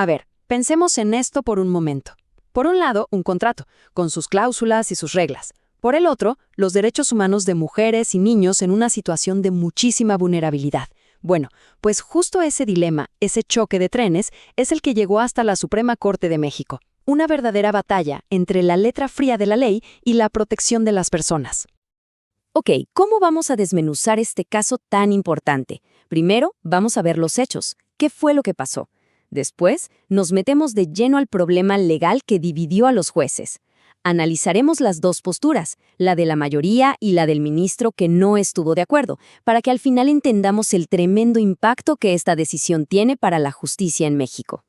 A ver, pensemos en esto por un momento. Por un lado, un contrato, con sus cláusulas y sus reglas. Por el otro, los derechos humanos de mujeres y niños en una situación de muchísima vulnerabilidad. Bueno, pues justo ese dilema, ese choque de trenes, es el que llegó hasta la Suprema Corte de México. Una verdadera batalla entre la letra fría de la ley y la protección de las personas. Ok, ¿cómo vamos a desmenuzar este caso tan importante? Primero, vamos a ver los hechos. ¿Qué fue lo que pasó? Después, nos metemos de lleno al problema legal que dividió a los jueces. Analizaremos las dos posturas, la de la mayoría y la del ministro que no estuvo de acuerdo, para que al final entendamos el tremendo impacto que esta decisión tiene para la justicia en México.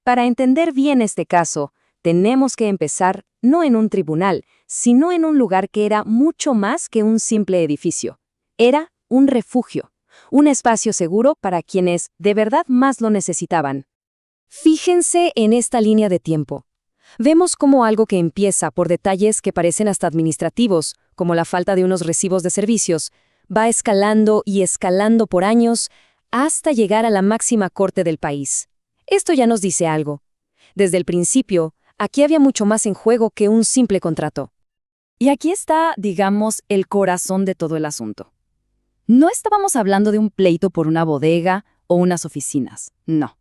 Para entender bien este caso, tenemos que empezar no en un tribunal, sino en un lugar que era mucho más que un simple edificio. Era un refugio, un espacio seguro para quienes de verdad más lo necesitaban. Fíjense en esta línea de tiempo. Vemos cómo algo que empieza por detalles que parecen hasta administrativos, como la falta de unos recibos de servicios, va escalando y escalando por años hasta llegar a la máxima corte del país. Esto ya nos dice algo. Desde el principio, aquí había mucho más en juego que un simple contrato. Y aquí está, digamos, el corazón de todo el asunto. No estábamos hablando de un pleito por una bodega o unas oficinas, no.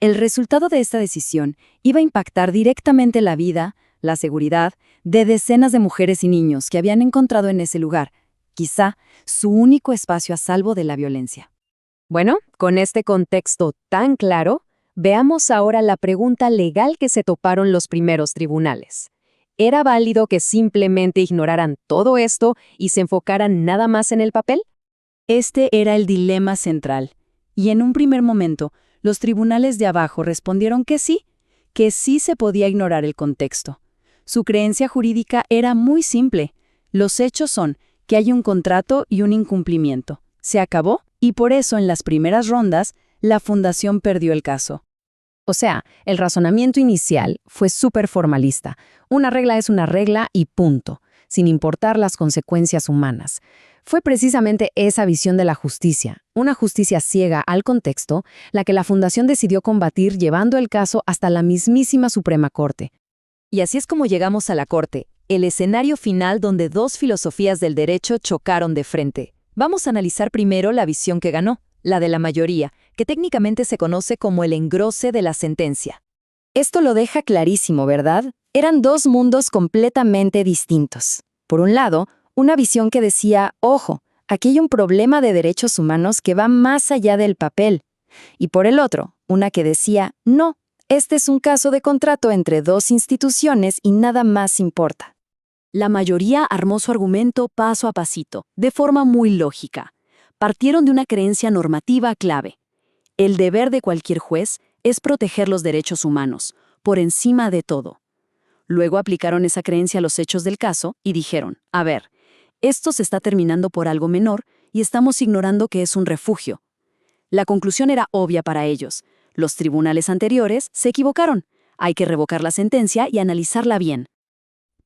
El resultado de esta decisión iba a impactar directamente la vida, la seguridad, de decenas de mujeres y niños que habían encontrado en ese lugar, quizá su único espacio a salvo de la violencia. Bueno, con este contexto tan claro, veamos ahora la pregunta legal que se toparon los primeros tribunales. ¿Era válido que simplemente ignoraran todo esto y se enfocaran nada más en el papel? Este era el dilema central, y en un primer momento, los tribunales de abajo respondieron que sí se podía ignorar el contexto. Su creencia jurídica era muy simple. Los hechos son que hay un contrato y un incumplimiento. Se acabó, y por eso en las primeras rondas, la fundación perdió el caso. O sea, el razonamiento inicial fue súper formalista. Una regla es una regla y punto, sin importar las consecuencias humanas. Fue precisamente esa visión de la justicia, una justicia ciega al contexto, la que la Fundación decidió combatir llevando el caso hasta la mismísima Suprema Corte. Y así es como llegamos a la Corte, el escenario final donde dos filosofías del derecho chocaron de frente. Vamos a analizar primero la visión que ganó, la de la mayoría, que técnicamente se conoce como el engrose de la sentencia. Esto lo deja clarísimo, ¿verdad? Eran dos mundos completamente distintos. Por un lado, una visión que decía, ojo, aquí hay un problema de derechos humanos que va más allá del papel. Y por el otro, una que decía, no, este es un caso de contrato entre dos instituciones y nada más importa. La mayoría armó su argumento paso a pasito, de forma muy lógica. Partieron de una creencia normativa clave. El deber de cualquier juez es proteger los derechos humanos, por encima de todo. Luego aplicaron esa creencia a los hechos del caso y dijeron, a ver, esto se está terminando por algo menor y estamos ignorando que es un refugio. La conclusión era obvia para ellos. Los tribunales anteriores se equivocaron. Hay que revocar la sentencia y analizarla bien.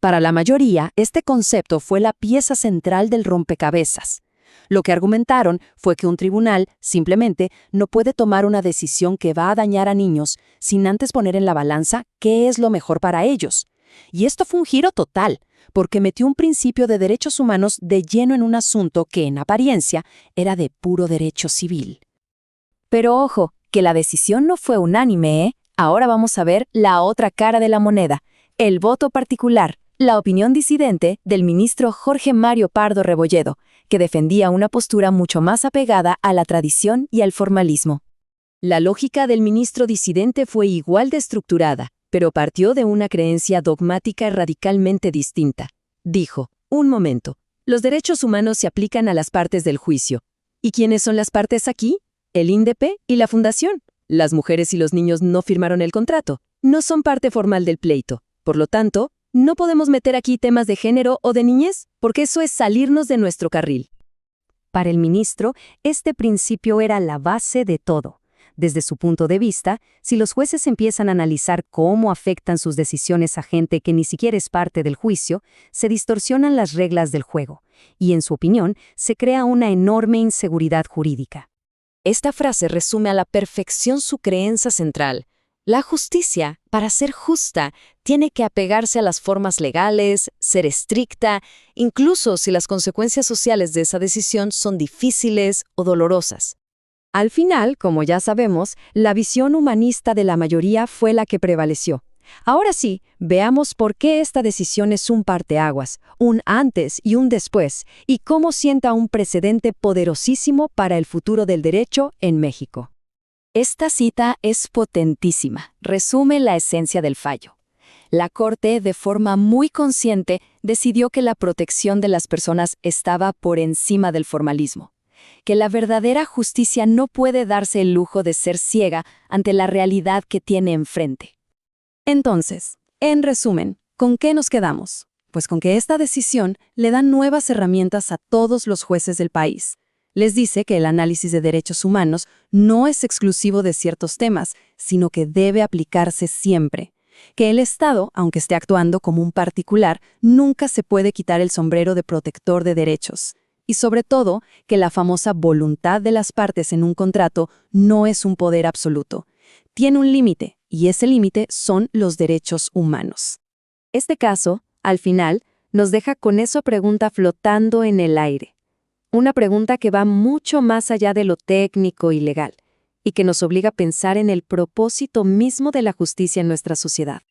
Para la mayoría, este concepto fue la pieza central del rompecabezas. Lo que argumentaron fue que un tribunal simplemente no puede tomar una decisión que va a dañar a niños sin antes poner en la balanza qué es lo mejor para ellos. Y esto fue un giro total, porque metió un principio de derechos humanos de lleno en un asunto que, en apariencia, era de puro derecho civil. Pero ojo, que la decisión no fue unánime, ¿eh? Ahora vamos a ver la otra cara de la moneda, el voto particular, la opinión disidente del ministro Jorge Mario Pardo Rebolledo, que defendía una postura mucho más apegada a la tradición y al formalismo. La lógica del ministro disidente fue igual de estructurada, pero partió de una creencia dogmática radicalmente distinta. Dijo, un momento, los derechos humanos se aplican a las partes del juicio. ¿Y quiénes son las partes aquí? El INDEP y la Fundación. Las mujeres y los niños no firmaron el contrato, no son parte formal del pleito. Por lo tanto, no podemos meter aquí temas de género o de niñez, porque eso es salirnos de nuestro carril. Para el ministro, este principio era la base de todo. Desde su punto de vista, si los jueces empiezan a analizar cómo afectan sus decisiones a gente que ni siquiera es parte del juicio, se distorsionan las reglas del juego, y en su opinión, se crea una enorme inseguridad jurídica. Esta frase resume a la perfección su creencia central. La justicia, para ser justa, tiene que apegarse a las formas legales, ser estricta, incluso si las consecuencias sociales de esa decisión son difíciles o dolorosas. Al final, como ya sabemos, la visión humanista de la mayoría fue la que prevaleció. Ahora sí, veamos por qué esta decisión es un parteaguas, un antes y un después, y cómo sienta un precedente poderosísimo para el futuro del derecho en México. Esta cita es potentísima, resume la esencia del fallo. La Corte, de forma muy consciente, decidió que la protección de las personas estaba por encima del formalismo, que la verdadera justicia no puede darse el lujo de ser ciega ante la realidad que tiene enfrente. Entonces, en resumen, ¿con qué nos quedamos? Pues con que esta decisión le da nuevas herramientas a todos los jueces del país. Les dice que el análisis de derechos humanos no es exclusivo de ciertos temas, sino que debe aplicarse siempre. Que el Estado, aunque esté actuando como un particular, nunca se puede quitar el sombrero de protector de derechos. Y sobre todo, que la famosa voluntad de las partes en un contrato no es un poder absoluto. Tiene un límite, y ese límite son los derechos humanos. Este caso, al final, nos deja con esa pregunta flotando en el aire. Una pregunta que va mucho más allá de lo técnico y legal, y que nos obliga a pensar en el propósito mismo de la justicia en nuestra sociedad.